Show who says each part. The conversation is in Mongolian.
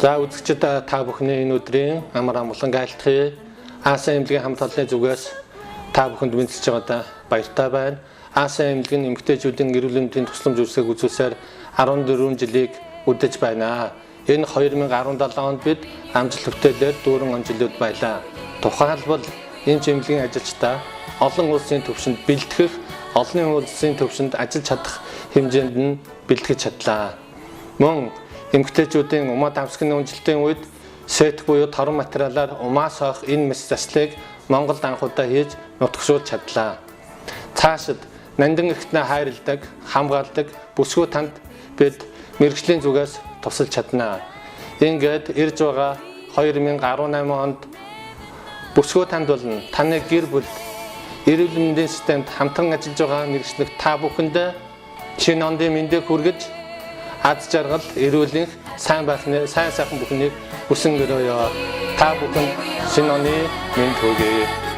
Speaker 1: За үзэгчид та бүхний энэ өдрийн амар амгалан айлтгая. Асан эмнэлгийн хамт олонны зүгээс та бүхэнд мэдчилж байгаадаа баяртай байна. Асан эмнэлгийн эмэгтэйчүүдийн эрүүл мэндийн тусламж үйлчилгээг үзүүлсээр 14 жилийг үдэж байна. Энэ 2017 онд бид амжилт бүтээлээр дүүрэн онжилууд байлаа. Тухайлбал эмч эмнэлгийн ажилчдаа олон улсын түвшинд бэлтгэх, олон улсын түвшинд ажиллаж чадах хэмжээнд нь бэлтгэж чадлаа. Мөн эмэгтэйчүүдийн умаа дамсгны үнжилтийн үед сет буюу торон материалаар умаа соох энэ мэс заслыг Монголд анхудаа хийж нутагшуулж чадлаа. Цаашид нандин эрхтнээ хайрладаг, хамгаалдаг бүсгүй танд бид мэрэгжлийн зүгээс тусалж чаднаа. Ингээд ирж байгаа 2018 онд бүсгүй танд болно. Таны гэр бүл эрүүл мэндийн системд хамтран ажиллаж байгаа мэрэгчлэг та бүхэндээ шинэ ондын мэндийг хүргэж аз жаргал, эрүүлэнх, сайн сайхан бүхнийг хүсэн гөрөөё. Та бүхэнд шинэ оны мэнд хүргэе.